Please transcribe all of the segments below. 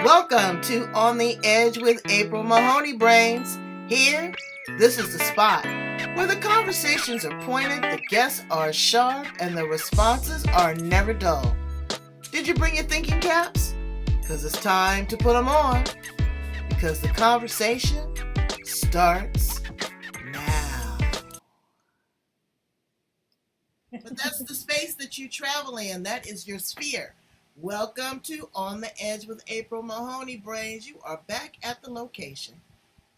Welcome to On the Edge with April Mahoney Brains. Here, this is the spot where the conversations are pointed, the guests are sharp, and the responses are never dull. Did you bring your thinking caps? Because it's time to put them on. Because the conversation starts now. But that's the space that you travel in. That is your sphere. Welcome to On the Edge with April Mahoney Brains. You are back at the location,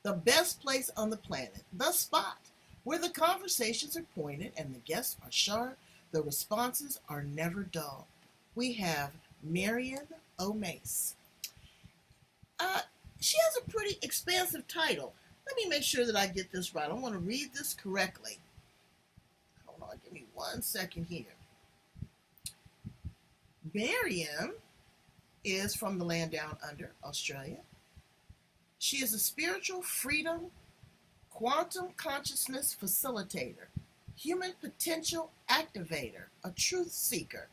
the best place on the planet, the spot where the conversations are pointed and the guests are sharp, the responses are never dull. We have Marion O Mace. She has a pretty expansive title. Let me make sure that I get this right. I want to read this correctly. Hold on, give me 1 second here. Marion is from the land down under, Australia. She is a spiritual freedom, quantum consciousness facilitator, human potential activator, a truth seeker.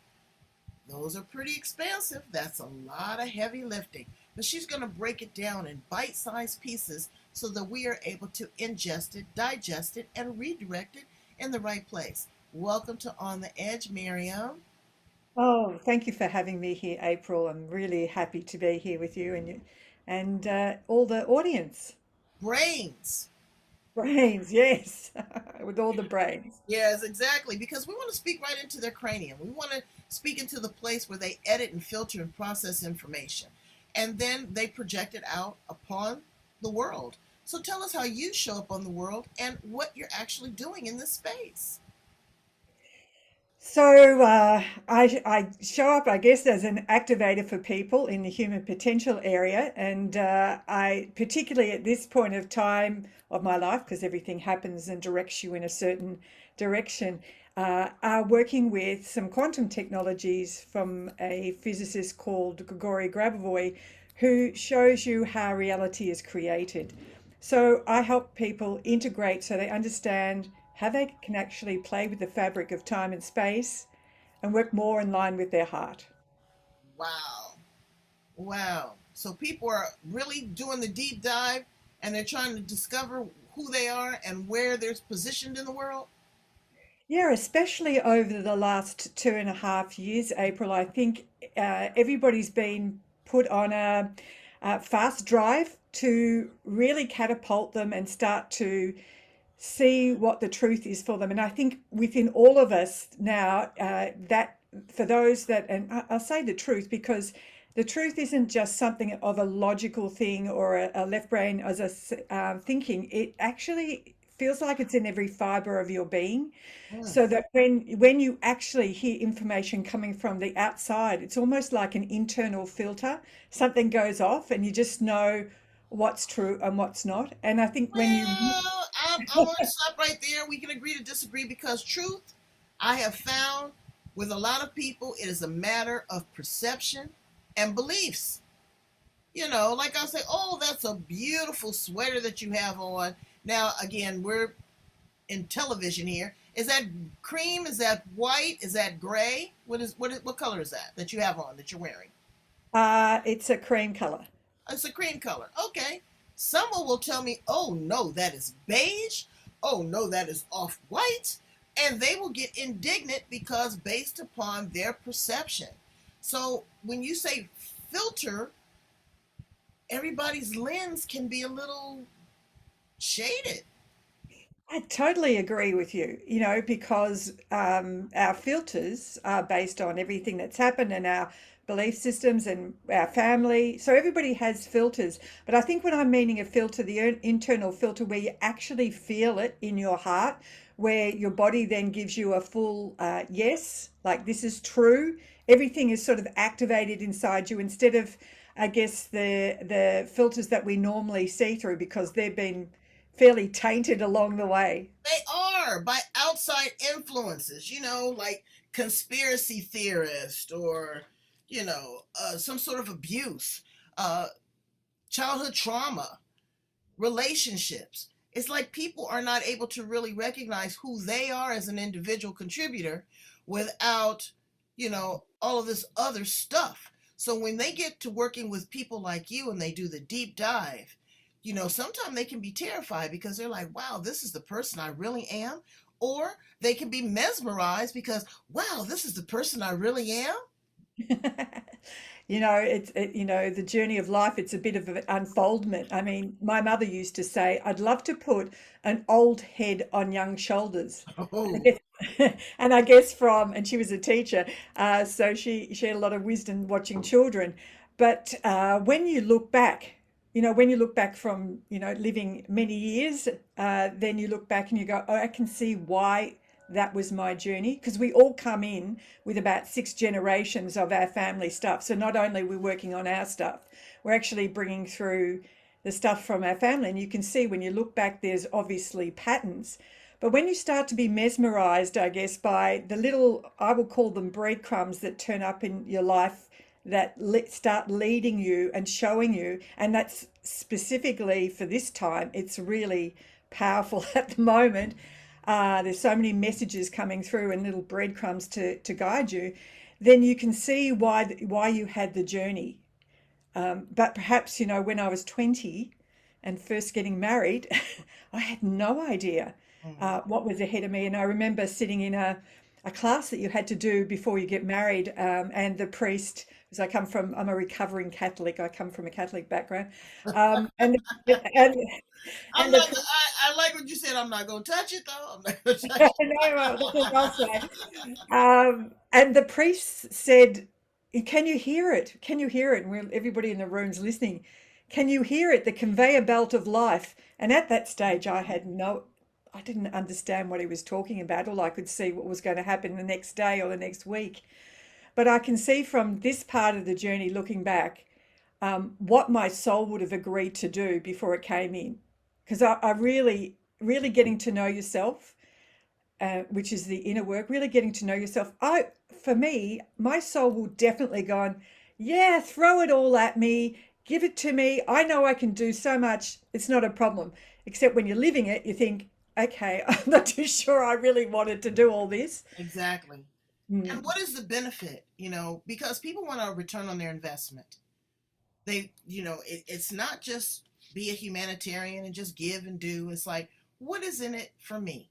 Those are pretty expansive. That's a lot of heavy lifting. But she's going to break it down in bite-sized pieces so that we are able to ingest it, digest it, and redirect it in the right place. Welcome to On the Edge, Mariam. Oh, thank you for having me here, April. I'm really happy to be here with you and all the audience. Brains. Brains, yes, with all the brains. Yes, exactly. Because we want to speak right into their cranium. We want to speak into the place where they edit and filter and process information. And then they project it out upon the world. So tell us how you show up on the world and what you're actually doing in this space. So I show up, I guess, as an activator for people in the human potential area, and I particularly at this point of time of my life, because everything happens and directs you in a certain direction, are working with some quantum technologies from a physicist called Grigory Grabovoi, who shows you how reality is created. So I help people integrate so they understand how they can actually play with the fabric of time and space and work more in line with their heart. Wow. Wow. So people are really doing the deep dive and they're trying to discover who they are and where they're positioned in the world. Yeah, especially over the last 2.5 years, April, I think everybody's been put on a fast drive to really catapult them and start to see what the truth is for them. And I think within all of us now, that for those that, and I'll say the truth because the truth isn't just something of a logical thing or a left brain as a thinking. It actually feels like it's in every fiber of your being. Mm. So that when you actually hear information coming from the outside, it's almost like an internal filter. Something goes off, and you just know what's true and what's not. And I think when you Well, I'm going to stop right there. We can agree to disagree because truth, I have found with a lot of people, it is a matter of perception and beliefs. You know, like I'll say, oh, that's a beautiful sweater that you have on. Now, again, we're in television here. Is that cream? Is that white? Is that gray? What color is that you have on that you're wearing? it's a cream color. It's a cream color. Okay. Someone will tell me, oh no, that is beige. Oh no, that is off white. And they will get indignant because based upon their perception. So when you say filter, everybody's lens can be a little shaded. I totally agree with you, because our filters are based on everything that's happened and our belief systems and our family. So everybody has filters. But I think when I'm meaning a filter, the internal filter where you actually feel it in your heart, where your body then gives you a full yes, like this is true. Everything is sort of activated inside you instead of, I guess, the filters that we normally see through because they've been fairly tainted along the way. They are by outside influences, like conspiracy theorists or, some sort of abuse, uh, childhood trauma, relationships. It's like people are not able to really recognize who they are as an individual contributor without, all of this other stuff. So when they get to working with people like you and they do the deep dive, sometimes they can be terrified because they're like, wow, this is the person I really am. Or they can be mesmerized because, wow, this is the person I really am. The journey of life, it's a bit of an unfoldment. I mean, my mother used to say, I'd love to put an old head on young shoulders. And I Oh, guess, and I guess and she was a teacher, so she had a lot of wisdom watching children. But when you look back from, living many years, then you look back and you go, oh, I can see why that was my journey, because we all come in with about 6 generations of our family stuff. So not only are we working on our stuff, we're actually bringing through the stuff from our family. And you can see when you look back, there's obviously patterns. But when you start to be mesmerized, I guess, by the little, I will call them breadcrumbs that turn up in your life that start leading you and showing you, and that's specifically for this time, it's really powerful at the moment. There's so many messages coming through and little breadcrumbs to guide you. Then you can see why you had the journey. But perhaps, when I was 20 and first getting married, I had no idea mhm. what was ahead of me. And I remember sitting in a class that you had to do before you get married, and the priest, because I'm a recovering Catholic, I come from a Catholic background, and and I'm and the not. I like what you said. I'm not gonna touch it though. I'm not gonna touch no, that's what I'll say. And the priest said, "Can you hear it? Can you hear it?" And everybody in the room's listening. Can you hear it? The conveyor belt of life. And at that stage, I didn't understand what he was talking about. All I could see what was going to happen the next day or the next week. But I can see from this part of the journey, looking back, what my soul would have agreed to do before it came in. Because I really, really getting to know yourself, which is the inner work, really getting to know yourself. For me, my soul will definitely go on, yeah, throw it all at me, give it to me. I know I can do so much. It's not a problem. Except when you're living it, you think, okay, I'm not too sure I really wanted to do all this. exactly. And Mm. what is the benefit? Because people want a return on their investment. It's not just be a humanitarian and just give and do. It's like, what is in it for me?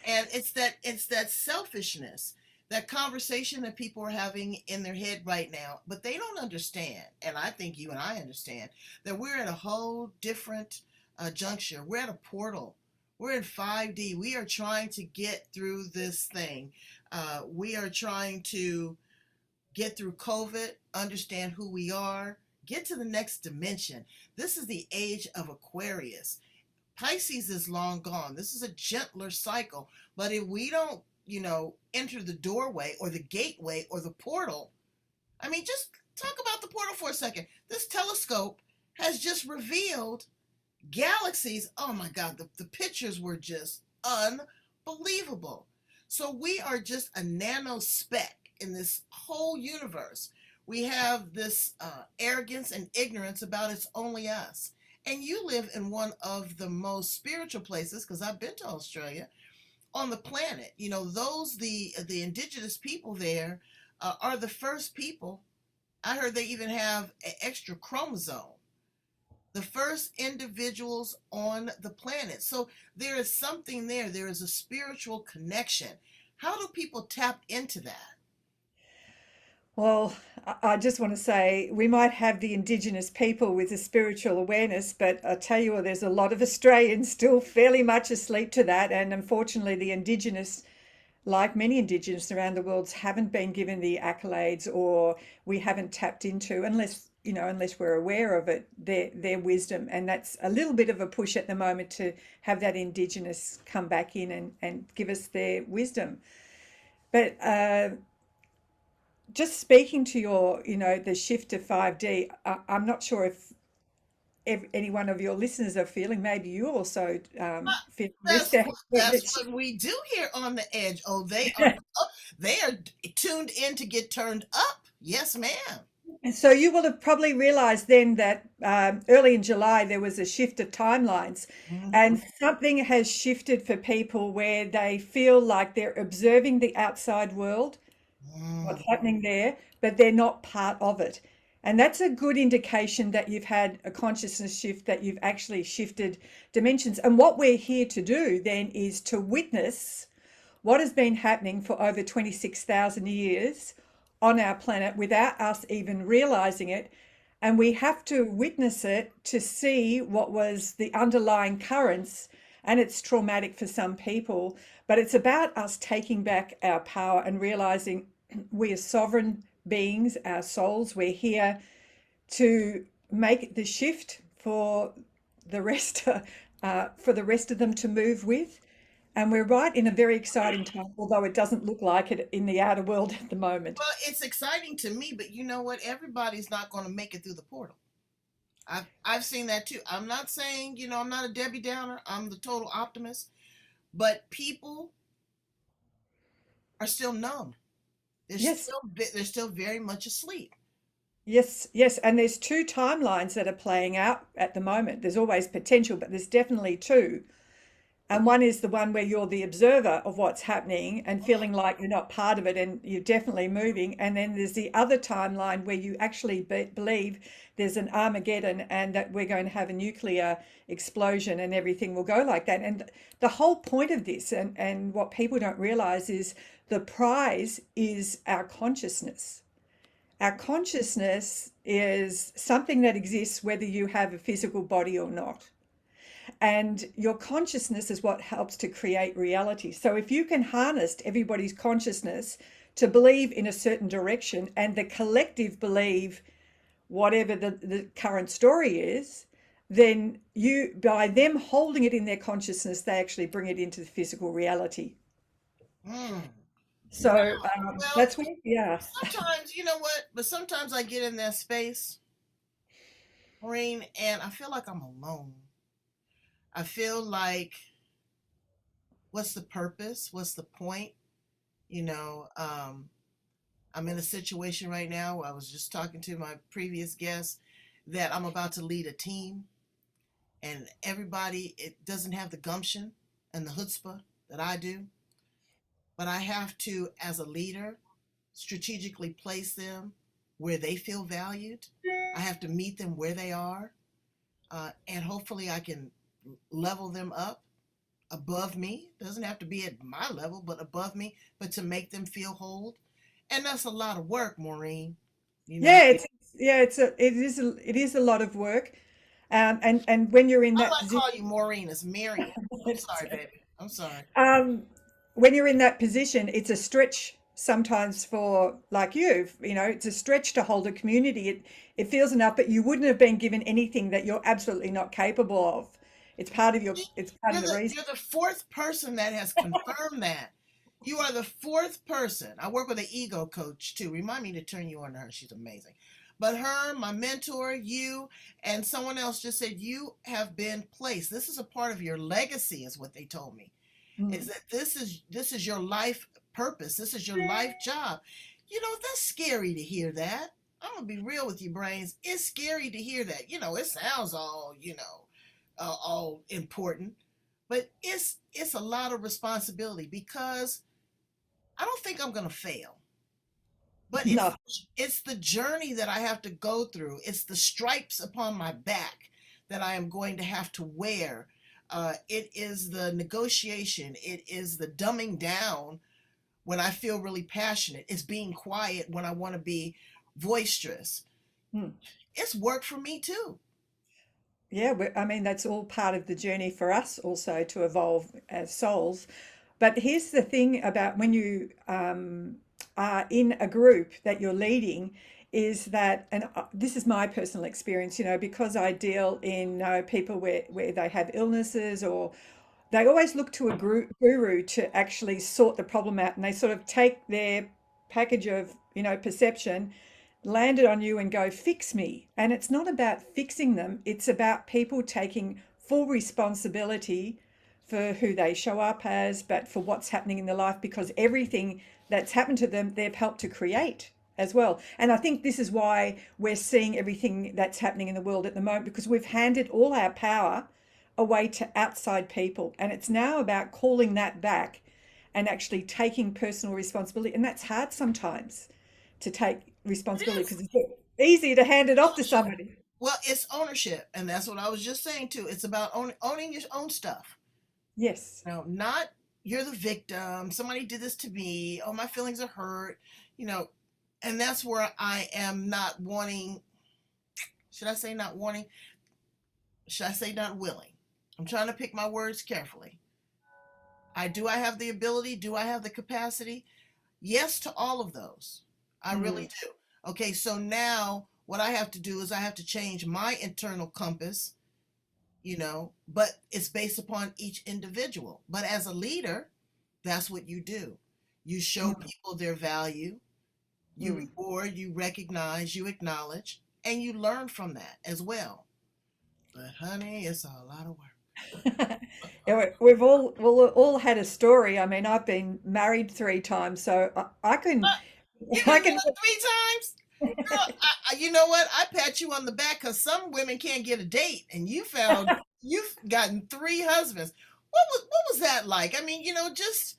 And it's that selfishness, that conversation that people are having in their head right now, but they don't understand. And I think you and I understand that we're at a whole different juncture. We're at a portal. We're in 5D. We are trying to get through this thing. We are trying to get through COVID, understand who we are, get to the next dimension. This is the age of Aquarius. Pisces is long gone. This is a gentler cycle. But if we don't, enter the doorway or the gateway or the portal, I mean, just talk about the portal for a second. This telescope has just revealed galaxies. Oh my God, the pictures were just unbelievable. So we are just a nano speck in this whole universe. We have this arrogance and ignorance about it's only us. And you live in one of the most spiritual places, because I've been to Australia, on the planet. The indigenous people there are the first people. I heard they even have an extra chromosome, the first individuals on the planet. So there is something there. There is a spiritual connection. How do people tap into that? Well, I just want to say we might have the Indigenous people with a spiritual awareness, but I tell you what, there's a lot of Australians still fairly much asleep to that. And unfortunately, the Indigenous, like many Indigenous around the world, haven't been given the accolades, or we haven't tapped into, unless we're aware of it, their wisdom. And that's a little bit of a push at the moment to have that Indigenous come back in and give us their wisdom. But just speaking to the shift to 5D, I'm not sure if any one of your listeners are feeling, maybe you also feel this. That's what we do here on the edge. Oh, they are tuned in to get turned up. Yes, ma'am. And so you will have probably realized then that early in July there was a shift of timelines, Mhm. and something has shifted for people where they feel like they're observing the outside world Mm. what's happening there, but they're not part of it. And that's a good indication that you've had a consciousness shift, that you've actually shifted dimensions. And what we're here to do then is to witness what has been happening for over 26,000 years on our planet without us even realizing it. And we have to witness it to see what was the underlying currents. And it's traumatic for some people, but it's about us taking back our power and realizing we are sovereign beings, our souls. We're here to make the shift for the rest, for the rest of them to move with. And we're right in a very exciting time, although it doesn't look like it in the outer world at the moment. Well, it's exciting to me, but you know what? Everybody's not going to make it through the portal. I've seen that too. I'm not saying, I'm not a Debbie Downer. I'm the total optimist, but people are still numb. Yes, They're still very much asleep. yes, yes. And there's two timelines that are playing out at the moment. There's always potential, but there's definitely two. And one is the one where you're the observer of what's happening and feeling like you're not part of it and you're definitely moving. And then there's the other timeline where you actually believe there's an Armageddon and that we're going to have a nuclear explosion and everything will go like that. And the whole point of this, and what people don't realize, is the prize is our consciousness. Our consciousness is something that exists whether you have a physical body or not. And your consciousness is what helps to create reality. So if you can harness everybody's consciousness to believe in a certain direction and the collective believe whatever the current story is, then you, by them holding it in their consciousness, they actually bring it into the physical reality. Mm. Wow. So Well, that's where, yeah. sometimes, you know what? But sometimes I get in that space, Maureen, and I feel like I'm alone. I feel like, what's the purpose? What's the point? You know, I'm in a situation right now where I was just talking to my previous guest that I'm about to lead a team, and everybody, it doesn't have the gumption and the chutzpah that I do, but I have to, as a leader, strategically place them where they feel valued. I have to meet them where they are, and hopefully I can level them up above me. Doesn't have to be at my level, but above me, but to make them feel whole. And that's a lot of work, Maureen. You know, Yeah, it is a lot of work. And when you're in I that like to position, call you Maureen. It's Marion. I'm sorry, baby. I'm sorry. um, when you're in that position, it's a stretch sometimes for like it's a stretch to hold a community. It feels enough, but you wouldn't have been given anything that you're absolutely not capable of. It's part of the reason. You're the fourth person that has confirmed that. You are the fourth person. I work with an ego coach too. Remind me to turn you on to her. She's amazing. But her, my mentor, you, and someone else just said you have been placed. This is a part of your legacy, is what they told me. Is Mm. that this is your life purpose. This is your life job. That's scary to hear that. I'm gonna be real with you, brains. It's scary to hear that. It sounds all important, but it's a lot of responsibility because I don't think I'm gonna fail. But No, it's the journey that I have to go through. It's the stripes upon my back that I am going to have to wear. It is the negotiation. It is the dumbing down when I feel really passionate. It's being quiet when I want to be boisterous. mm. It's work for me too. Yeah, I mean, that's all part of the journey for us also to evolve as souls. But here's the thing about when you are in a group that you're leading is that, and this is my personal experience, because I deal in people where they have illnesses or they always look to a guru to actually sort the problem out, and they sort of take their package of perception, land it on you and go fix me. And it's not about fixing them, it's about people taking full responsibility for who they show up as, but for what's happening in their life, because everything that's happened to them they've helped to create as well. And I think this is why we're seeing everything that's happening in the world at the moment, because we've handed all our power away to outside people. And it's now about calling that back and actually taking personal responsibility. And that's hard sometimes to take It responsibility is because it's easier to hand it off to ownership. somebody. Well, it's ownership, and that's what I was just saying too. It's about owning your own stuff. Yes. Not you're the victim. Somebody did this to me. Oh, my feelings are hurt. You know, and that's where I am not wanting. Should I say not wanting? Should I say not willing? I'm trying to pick my words carefully. I have the ability? Do I have the capacity? Yes to all of those. I Mm, really do. Okay, so now what I have to do is I have to change my internal compass, but it's based upon each individual. But as a leader, that's what you do. You show mm, people their value, you mm. reward, you recognize, you acknowledge, and you learn from that as well. But honey, it's a lot of work. Yeah, we've all had a story. I mean, I've been married 3 times, so I can Uh, You've I been can. married 3 times? Girl, you know what? I pat you on the back because some women can't get a date, and you've gotten 3 husbands. What was that like? I mean, just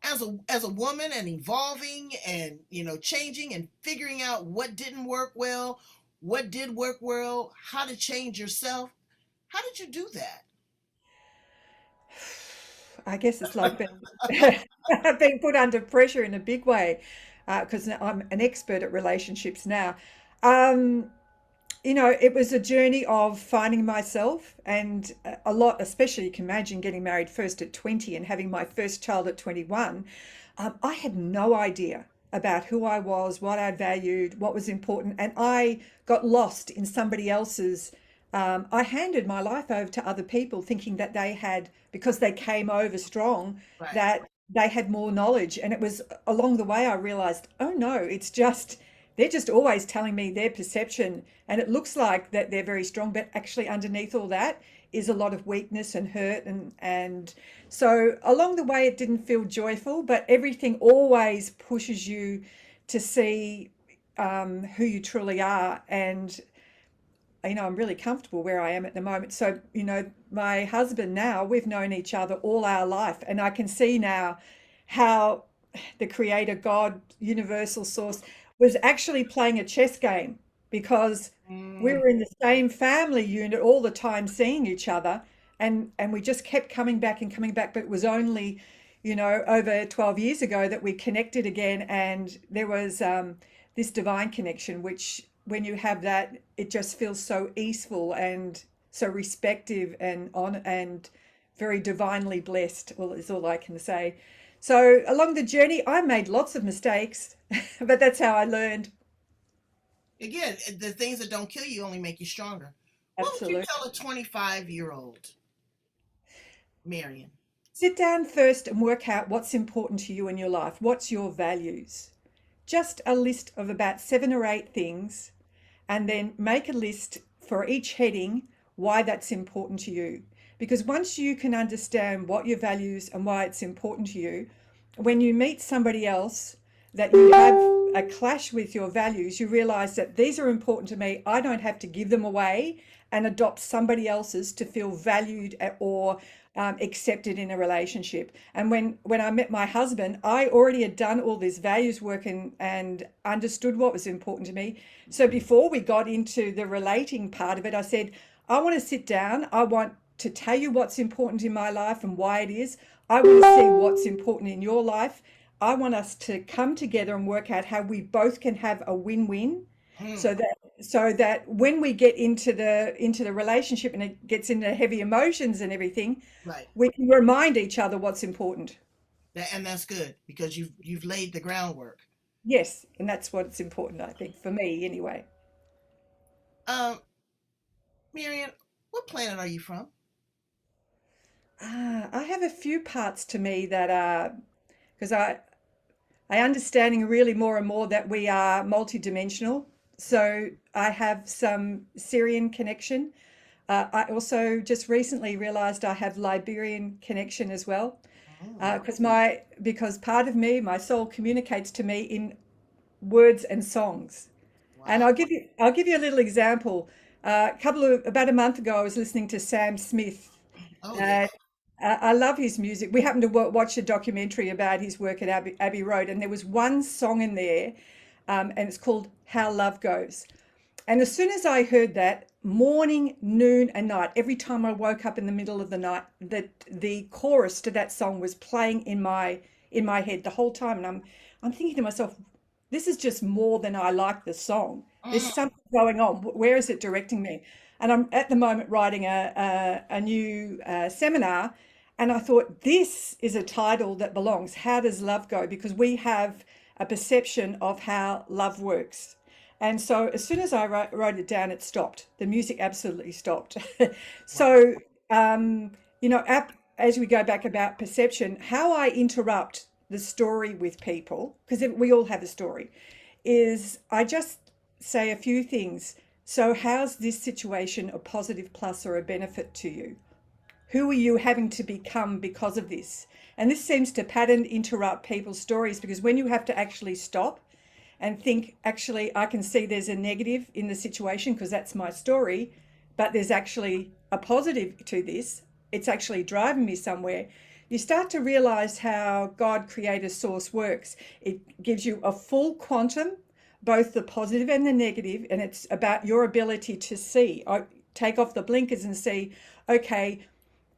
as a woman and evolving and changing and figuring out what didn't work well, what did work well, how to change yourself. How did you do that? I guess it's like being being put under pressure in a big way because I'm an expert at relationships now. Um, it was a journey of finding myself and a lot, especially you can imagine getting married first at 20 and having my first child at 21. I had no idea about who I was, what I valued, what was important, and I got lost in somebody else's. I handed my life over to other people thinking that they had, because they came over strong, Right. that they had more knowledge. And it was along the way I realized, oh no, it's just they're just always telling me their perception, and it looks like that they're very strong, but actually underneath all that is a lot of weakness and hurt, and so along the way it didn't feel joyful, but everything always pushes you to see who you truly are. And I'm really comfortable where I am at the moment. So, my husband now, we've known each other all our life, and I can see now how the creator, God, universal source, was actually playing a chess game because we Mm, were in the same family unit all the time, seeing each other, and we just kept coming back and coming back. But it was only, over 12 years ago that we connected again, and there was this divine connection, which when you have that, it just feels so easeful and so respective and on and very divinely blessed. Well, is all I can say. So along the journey, I made lots of mistakes, but that's how I learned. again, the things that don't kill you only make you stronger. What would you Absolutely. tell a 25-year-old Marion? Sit down first and work out what's important to you in your life. What's your values? Just a list of about 7 or 8 things, and then make a list for each heading why that's important to you. Because once you can understand what your values and why it's important to you, when you meet somebody else that you have a clash with your values, you realize that these are important to me. I don't have to give them away and adopt somebody else's to feel valued or accepted in a relationship. And when I met my husband, I already had done all this values work and understood what was important to me. So before we got into the relating part of it, I said, I want to sit down. I want to tell you what's important in my life and why it is. I want to see what's important in your life. I want us to come together and work out how we both can have a win-win, Hmm. so that when we get into the relationship and it gets into heavy emotions and everything, Right. we can remind each other what's important. And that's good because you've laid the groundwork. Yes, and that's what's important, I think, for me anyway. Um, Marion, what planet are you from? I have a few parts to me that are because I understanding really more and more that we are multidimensional. So I have some Syrian connection. I also just recently realized I have Liberian connection as well. Oh, Because part of me, my soul communicates to me in words and songs. And wow. I'll give you a little example. About a month ago, I was listening to Sam Smith, Oh, yeah. uh, I love his music. We happened to watch a documentary about his work at Abbey Road, and there was one song in there, and it's called How Love Goes. And as soon as I heard that, morning, noon, and night, every time I woke up in the middle of the night, that the chorus to that song was playing in my head the whole time. And I'm thinking to myself, this is just more than I like the song. There's Mm, something going on. Where is it directing me? And I'm at the moment writing a new seminar, and I thought this is a title that belongs. How does love go? Because we have a perception of how love works. And so as soon as I wrote it down, it stopped. The music absolutely stopped. wow. So, you know, as we go back about perception, how I interrupt the story with people, because we all have a story, is I just say a few things. So, how's this situation a positive plus or a benefit to you? Who are you having to become because of this? And this seems to pattern interrupt people's stories, because when you have to actually stop and think, actually, I can see there's a negative in the situation because that's my story, but there's actually a positive to this. It's actually driving me somewhere. You start to realize how God creator source works. It gives you a full quantum, both the positive and the negative, and it's about your ability to see. Take off the blinkers and see, okay,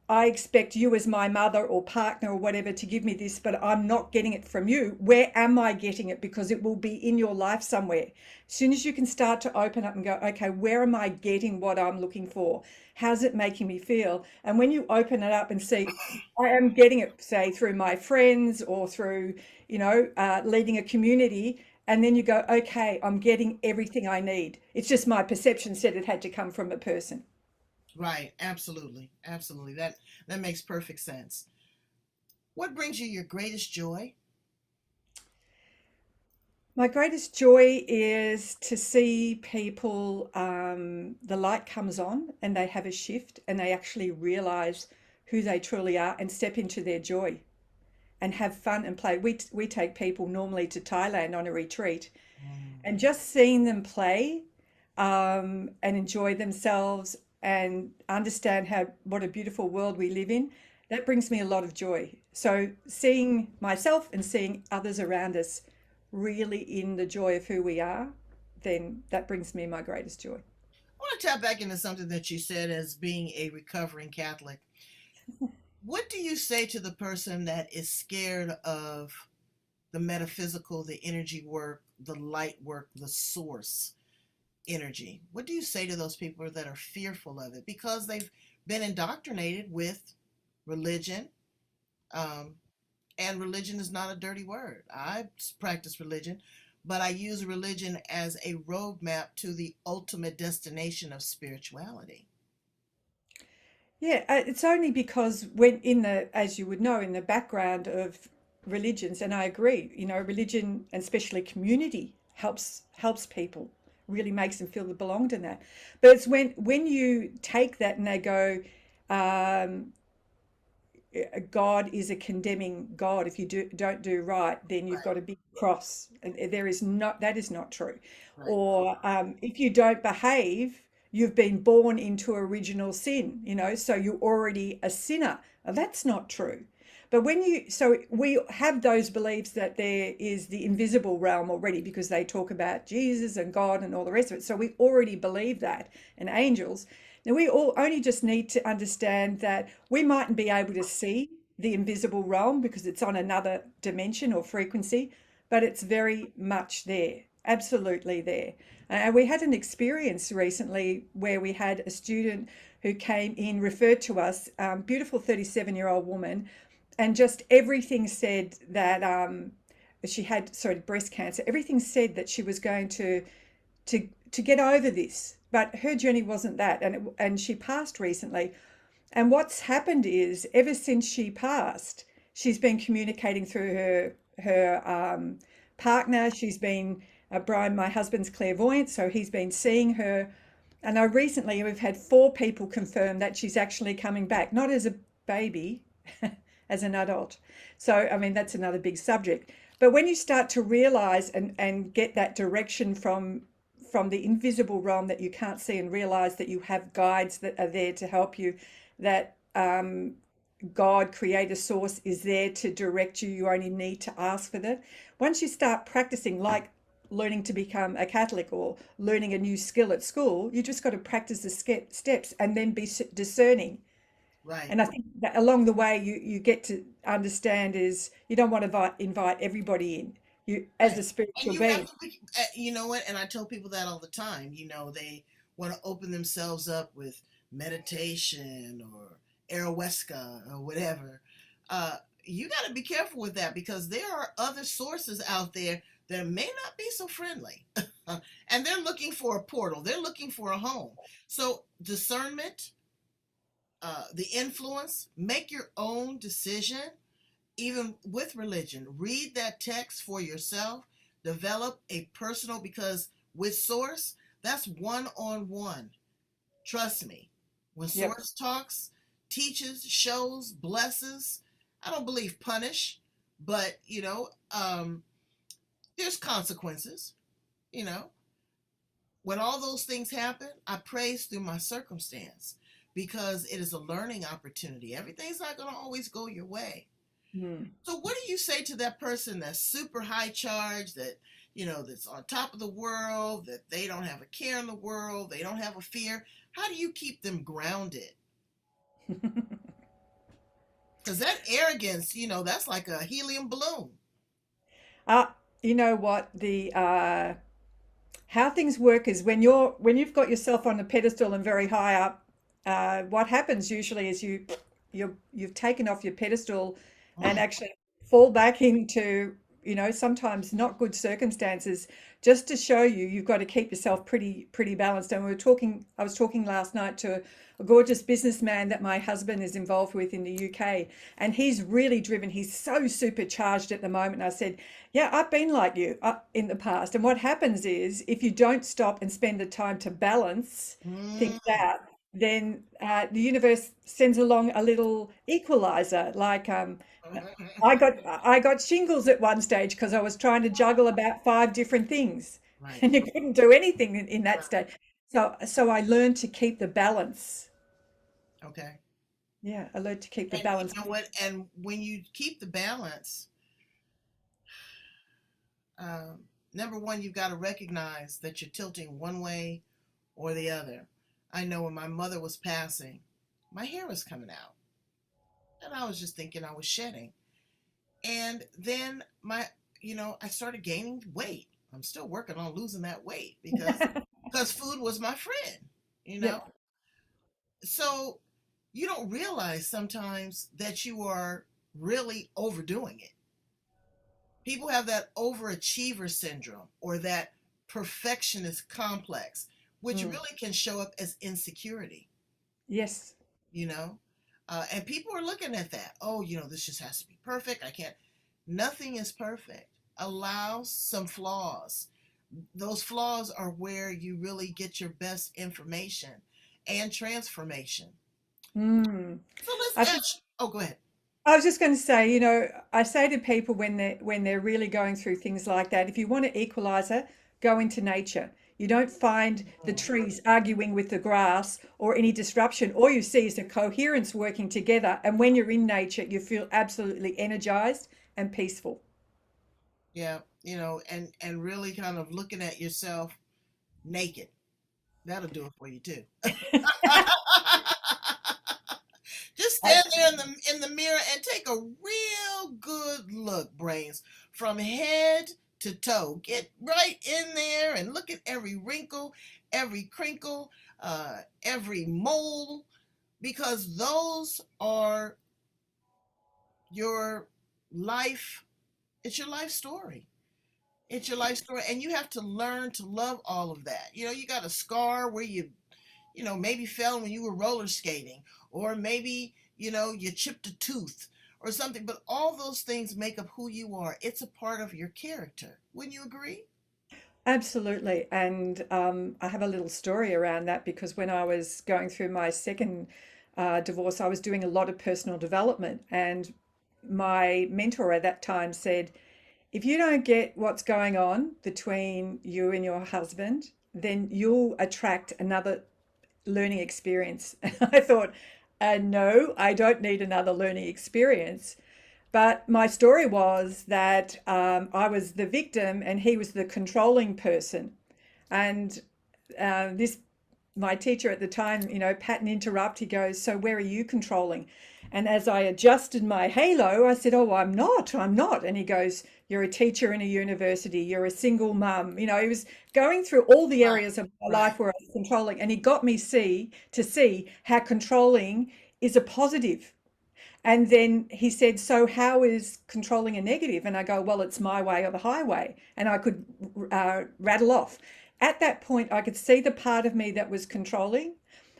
I expect you as my mother or partner or whatever to give me this, but I'm not getting it from you. Where am I getting it? Because it will be in your life somewhere. As soon as you can start to open up and go, okay, where am I getting what I'm looking for? How's it making me feel? And when you open it up and see, I am getting it, say, through my friends or through, leading a community. And then you go, okay, I'm getting everything I need. It's just my perception said it had to come from a person. Right. Absolutely. Absolutely. That makes perfect sense. What brings you your greatest joy? My greatest joy is to see people, the light comes on and they have a shift and they actually realize who they truly are and step into their joy and have fun and play. We take people normally to Thailand on a retreat, Mm, and just seeing them play and enjoy themselves and understand how what a beautiful world we live in, that brings me a lot of joy. So seeing myself and seeing others around us really in the joy of who we are, then that brings me my greatest joy. I want to tap back into something that you said as being a recovering Catholic. What do you say to the person that is scared of the metaphysical, the energy work, the light work, the source energy? What do you say to those people that are fearful of it because they've been indoctrinated with religion? Um, and religion is not a dirty word. I practice religion, but I use religion as a roadmap to the ultimate destination of spirituality. Yeah, it's only because when in the, as you would know, in the background of religions, and I agree, religion and especially community helps people, really makes them feel they belonged in that. But it's when you take that and they go, um, God is a condemning God. If you don't do right, then you've Right, got a big cross. And there is not that is not true. right, Or if you don't behave, you've been born into original sin. So you're already a sinner. Now, that's not true. But so we have those beliefs that there is the invisible realm already because they talk about Jesus and God and all the rest of it. So we already believe that, and angels. Now, we all only just need to understand that we mightn't be able to see the invisible realm because it's on another dimension or frequency, but it's very much there, absolutely there. And we had an experience recently where we had a student who came in, referred to us, beautiful 37-year-old woman, and just everything said that she had, sorry, breast cancer. Everything said that she was going to get over this, but her journey wasn't that, and she passed recently. And what's happened is, ever since she passed, she's been communicating through her partner. She's been Brian, my husband's clairvoyant, so he's been seeing her. And I recently we've had 4 people confirm that she's actually coming back, not as a baby, as an adult. So I mean that's another big subject. But when you start to realize and get that direction from the invisible realm that you can't see and realize that you have guides that are there to help you, that God, creator, source is there to direct you. You only need to ask for that. Once you start practicing, like learning to become a Catholic or learning a new skill at school, you just got to practice the steps and then be discerning. Right. And I think that along the way, you get to understand is you don't want to invite everybody in. You, as Right. a And spiritual you have being. to be, you know what? And I tell people that all the time. You know, they want to open themselves up with meditation or ayahuasca or whatever. Uh, you got to be careful with that because there are other sources out there that may not be so friendly. And they're looking for a portal, they're looking for a home. So, discernment, the influence, make your own decision even with religion. Read that text for yourself. Develop a personal, because with Source, that's one on one. Trust me. When Yep. Source talks, teaches, shows, blesses, I don't believe punish, but there's consequences. You know, when all those things happen, I praise through my circumstance because it is a learning opportunity. Everything's not going to always go your way. Mm. So what do you say to that person that's super high charge, that that's on top of the world, that they don't have a care in the world, they don't have a fear? How do you keep them grounded? Because that arrogance, that's like a helium balloon. uh, you know what the how things work is when you've got yourself on a pedestal and very high up, what happens usually is you've taken off your pedestal and actually fall back into sometimes not good circumstances, just to show you've got to keep yourself pretty balanced. And I was talking last night to a gorgeous businessman that my husband is involved with in the UK, and he's really driven. He's so supercharged at the moment. And I said, yeah, I've been like you in the past. And what happens is if you don't stop and spend the time to balance things Mm. out, then the universe sends along a little equalizer. Like I got shingles at one stage because I was trying to juggle about five different things, Right. and you couldn't do anything in that Right. stage. So I learned to keep the balance. Okay. Yeah, I learned to keep the And you balance. know what? And when you keep the balance, um, number one, you've got to recognize that you're tilting one way or the other. I know when my mother was passing, my hair was coming out, and I was just thinking I was shedding. And then I started gaining weight. I'm still working on losing that weight because food was my friend, you know. Yep. So you don't realize sometimes that you are really overdoing it. People have that overachiever syndrome or that perfectionist complex, which Mm. really can show up as insecurity, Yes. you know? And people are looking at that. Oh, this just has to be perfect. I can't. Nothing is perfect. Allow some flaws. Those flaws are where you really get your best information and transformation. Mm. So let's I ask. Oh, go ahead. I was just going to say, I say to people when they're really going through things like that, if you want an equalizer, go into nature. You don't find the Mm, trees arguing with the grass or any disruption. All you see is a coherence working together. And when you're in nature, you feel absolutely energized and peaceful. yeah, and really kind of looking at yourself naked. That'll do it for you too. Just stand there in the mirror and take a real good look, brains, from head to toe. Get right in there and look at every wrinkle, every crinkle, every mole, because those are your life. It's your life story. It's your life story, and you have to learn to love all of that. You got a scar where maybe fell when you were roller skating, or maybe, you chipped a tooth or something, but all those things make up who you are. It's a part of your character. Wouldn't you agree? Absolutely. And I have a little story around that because when I was going through my second divorce, I was doing a lot of personal development. And my mentor at that time said, if you don't get what's going on between you and your husband, then you'll attract another learning experience. And I thought, No, I don't need another learning experience. But my story was that I was the victim and he was the controlling person. And this my teacher at the time, pattern interrupt. He goes, "So where are you controlling?" And as I adjusted my halo, I said, "Oh, I'm not." And he goes, "You're a teacher in a university. You're a single mum." He was going through all the Right, areas of my right. life where I was controlling, and he got me see how controlling is a positive. And then he said, "So how is controlling a negative?" And I go, "Well, it's my way or the highway." And I could rattle off. At that point, I could see the part of me that was controlling.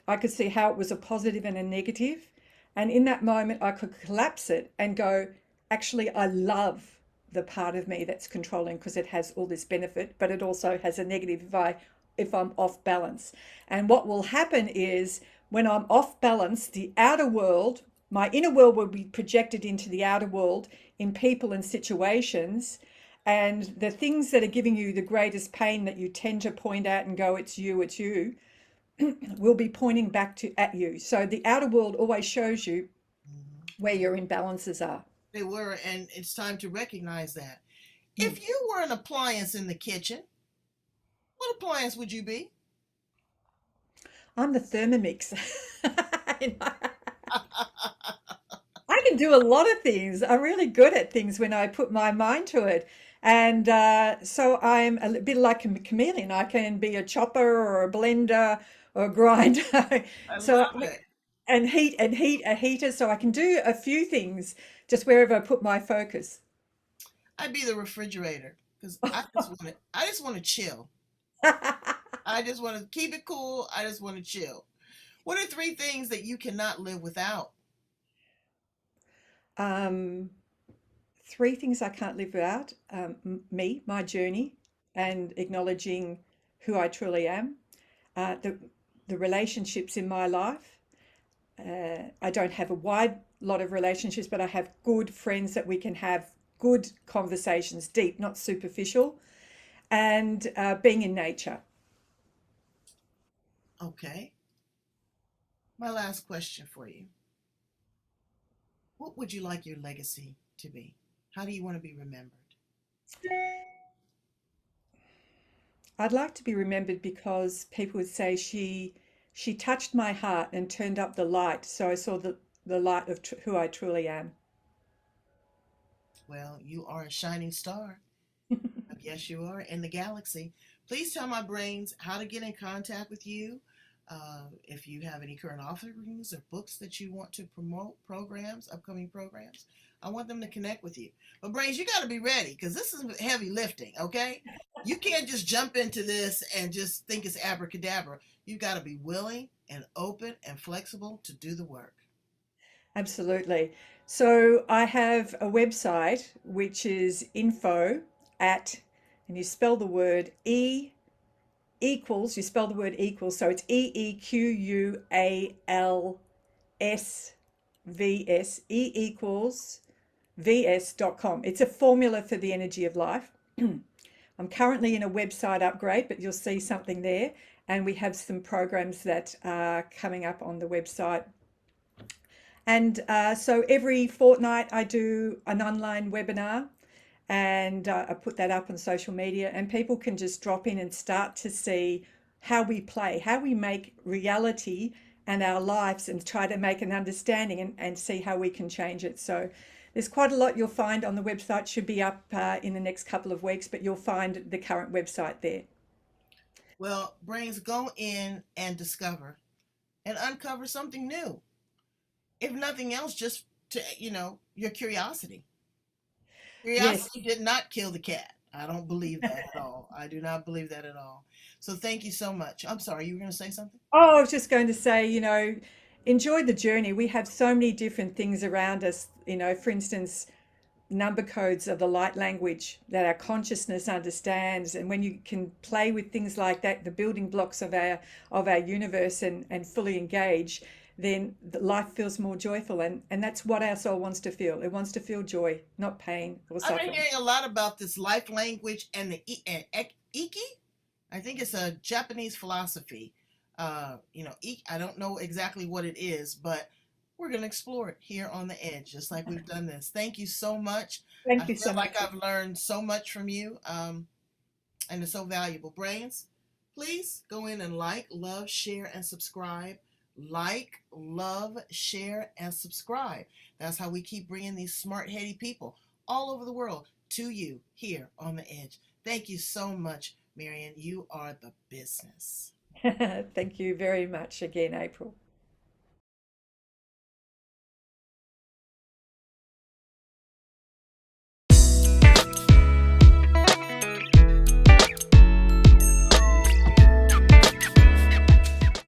I could see how it was a positive and a negative. And in that moment, I could collapse it and go, actually, I love the part of me that's controlling because it has all this benefit, but it also has a negative if I'm off balance. And what will happen is when I'm off balance, the outer world, my inner world will be projected into the outer world in people and situations. And the things that are giving you the greatest pain that you tend to point out and go, it's you, will be pointing back to at you. So the outer world always shows you Mhm. where your imbalances are. They were, and it's time to recognize that. Mm. If you were an appliance in the kitchen, what appliance would you be? I'm the Thermomix. I can do a lot of things. I'm really good at things when I put my mind to it. And so I'm a bit like a chameleon. I can be a chopper or a blender or a grinder. I So love it. and heat a heater. So I can do a few things just wherever I put my focus. I'd be the refrigerator because I just want to chill. I just want to keep it cool. I just want to chill. What are three things that you cannot live without? um, Three things I can't live without: me, my journey, and acknowledging who I truly am. The relationships in my life. I don't have a wide lot of relationships, but I have good friends that we can have good conversations, deep, not superficial, and being in nature. Okay. My last question for you. What would you like your legacy to be? How do you want to be remembered? I'd like to be remembered because people would say she touched my heart and turned up the light, so I saw the light of who I truly am. Well, you are a shining star. Yes, you are in the galaxy. Please tell my brains how to get in contact with you. If you have any current offerings or books that you want to promote, programs, upcoming programs, I want them to connect with you. But brains, you got to be ready because this is heavy lifting. Okay, you can't just jump into this and just think it's abracadabra. You got to be willing and open and flexible to do the work. Absolutely. So I have a website which is info at, and you spell the word equals, you spell the word equals, so it's E equals vs.com. It's a formula for the energy of life. I'm currently in a website upgrade, but you'll see something there. And we have some programs that are coming up on the website. And so every fortnight I do an online webinar, and I put that up on social media, and people can just drop in and start to see how we play, how we make reality and our lives, and try to make an understanding and see how we can change it. So there's quite a lot you'll find on the website. Should be up in the next couple of weeks, but you'll find the current website there. Well, brains, go in and discover and uncover something new. If nothing else, just to, your curiosity. Yes. Curiosity did not kill the cat. I don't believe that at all. I do not believe that at all. So thank you so much. I'm sorry, you were going to say something? Oh, I was just going to say, enjoy the journey. We have so many different things around us. For instance, number codes are the light language that our consciousness understands. And when you can play with things like that, the building blocks of our universe, and fully engage, then life feels more joyful. And that's what our soul wants to feel. It wants to feel joy, not pain or I've been suffering. hearing a lot about this life language and the Iki. I think it's a Japanese philosophy. I don't know exactly what it is, but we're going to explore it here on the edge, just like we've done this. Thank you so much. I Thank you feel so like much. I've learned so much from you, and it's so valuable. Brains, please go in and like, love, share, and subscribe. Like, love, share, and subscribe. That's how we keep bringing these smart, heady people all over the world to you here on the edge. Thank you so much, Marion. You are the business. Thank you very much again, April.